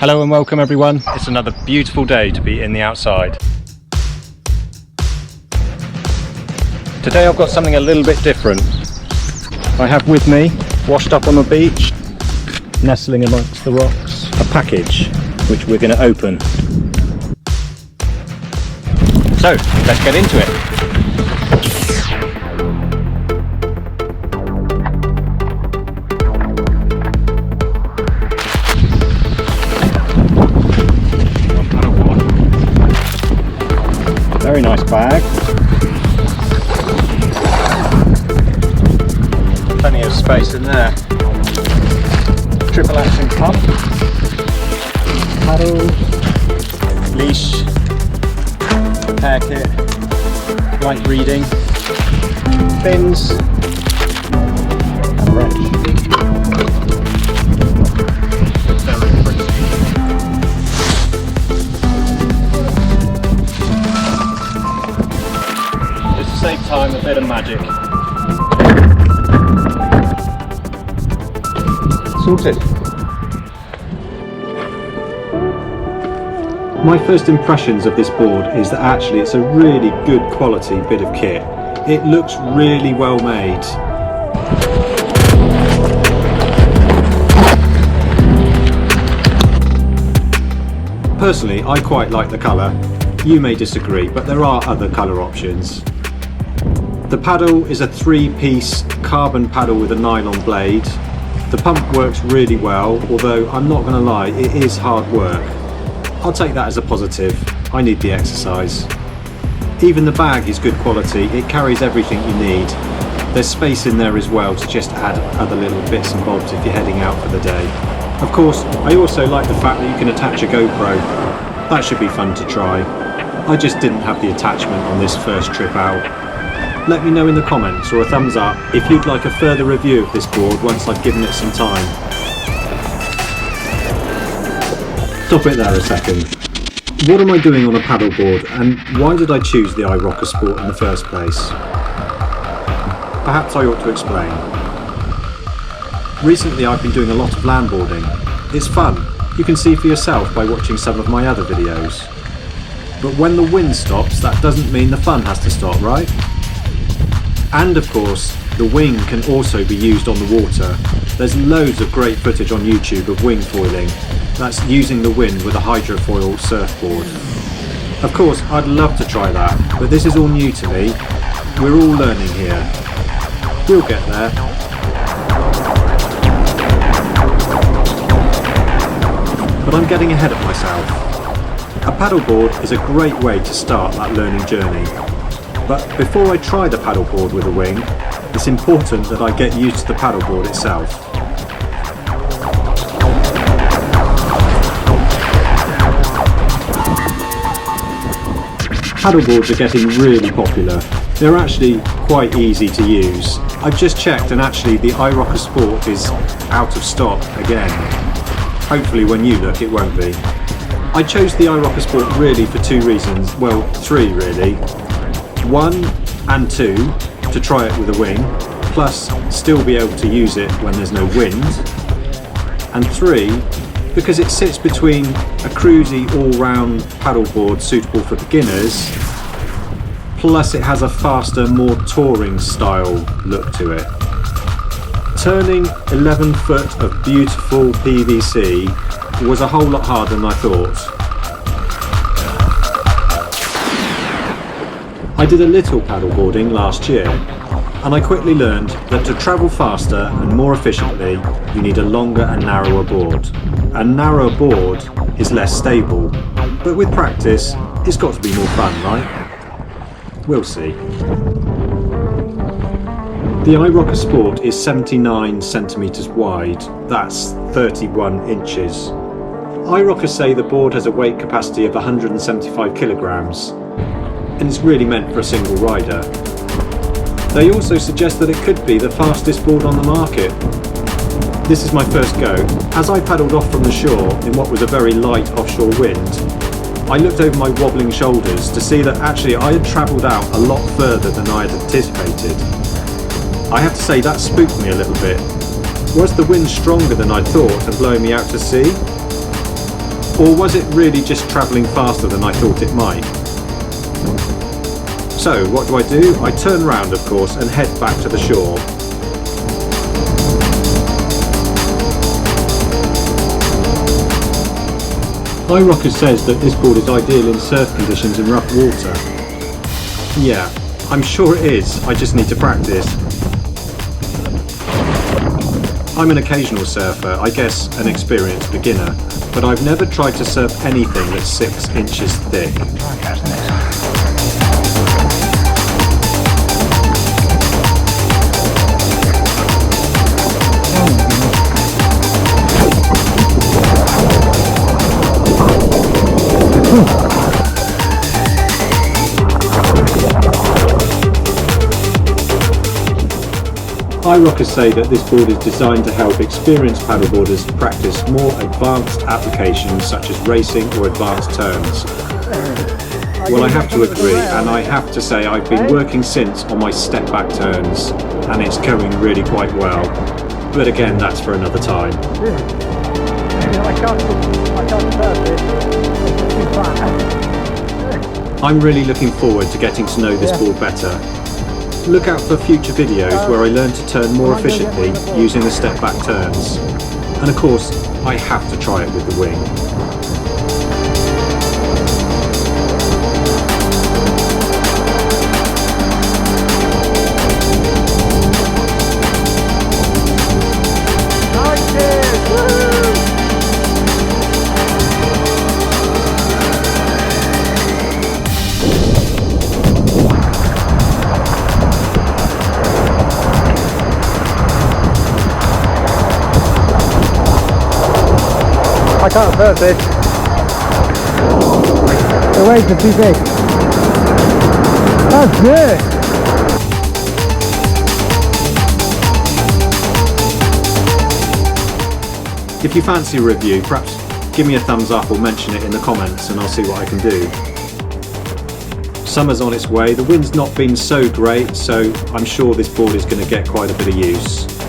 Hello and welcome everyone. It's another beautiful day to be in the outside. Today I've got something a little bit different. I have with me, washed up on the beach, nestling amongst the rocks, a package which we're going to open. So let's get into it. Very nice bag. Plenty of space in there. Triple action pump, paddle, leash, repair kit, light reading, fins, and a wrench. Very pretty. Just to save time, a bit of magic. Sorted. My first impressions of this board is that actually it's a really good quality bit of kit. It looks really well made. Personally, I quite like the colour. You may disagree, but there are other colour options. The paddle is a 3-piece carbon paddle with a nylon blade. The pump works really well, although I'm not going to lie, it is hard work. I'll take that as a positive. I need the exercise. Even the bag is good quality. It carries everything you need. There's space in there as well to just add other little bits and bobs if you're heading out for the day. Of course, I also like the fact that you can attach a GoPro. That should be fun to try. I just didn't have the attachment on this first trip out. Let me know in the comments or a thumbs up if you'd like a further review of this board once I've given it some time. Stop it there a second. What am I doing on a paddleboard and why did I choose the iRocker Sport in the first place? Perhaps I ought to explain. Recently I've been doing a lot of landboarding. It's fun. You can see for yourself by watching some of my other videos. But when the wind stops, that doesn't mean the fun has to stop, right? And of course, the wing can also be used on the water. There's loads of great footage on YouTube of wing foiling. That's using the wind with a hydrofoil surfboard. Of course, I'd love to try that, but this is all new to me. We're all learning here. We'll get there. But I'm getting ahead of myself. A paddleboard is a great way to start that learning journey. But before I try the paddleboard with a wing, it's important that I get used to the paddleboard itself. Paddleboards are getting really popular. They're actually quite easy to use. I've just checked and actually the iRocker Sport is out of stock again. Hopefully when you look it won't be. I chose the iRocker Sport really for two reasons, well 3 really. 1 and 2, to try it with a wing, plus still be able to use it when there's no wind. And 3, because it sits between a cruisy all-round paddleboard suitable for beginners, plus it has a faster, more touring style look to it. Turning 11 foot of beautiful PVC was a whole lot harder than I thought. I did a little paddleboarding last year, and I quickly learned that to travel faster and more efficiently, you need a longer and narrower board. A narrower board is less stable, but with practice, it's got to be more fun, right? We'll see. The iRocker Sport is 79 centimetres wide, that's 31 inches. iRocker say the board has a weight capacity of 175 kilograms, and it's really meant for a single rider. They also suggest that it could be the fastest board on the market. This is my first go. As I paddled off from the shore in what was a very light offshore wind, I looked over my wobbling shoulders to see that actually I had travelled out a lot further than I had anticipated. I have to say that spooked me a little bit. Was the wind stronger than I'd thought and blowing me out to sea? Or was it really just travelling faster than I thought it might? So what do? I turn round, of course, and head back to the shore. iRocker says that this board is ideal in surf conditions and rough water. Yeah, I'm sure it is, I just need to practice. I'm an occasional surfer, I guess an experienced beginner, but I've never tried to surf anything that's 6 inches thick. iRockers say that this board is designed to help experienced paddleboarders practice more advanced applications such as racing or advanced turns. Well, I have to agree, and I have to say I've been working since on my step back turns, and it's going really quite well. But again, that's for another time. I'm really looking forward to getting to know this board better. Look out for future videos where I learn to turn more efficiently using the step back turns. And of course, I have to try it with the wing. I can't surf this. The waves are too big. That's good. If you fancy a review, perhaps give me a thumbs up or mention it in the comments and I'll see what I can do. Summer's on its way, the wind's not been so great, so I'm sure this board is going to get quite a bit of use.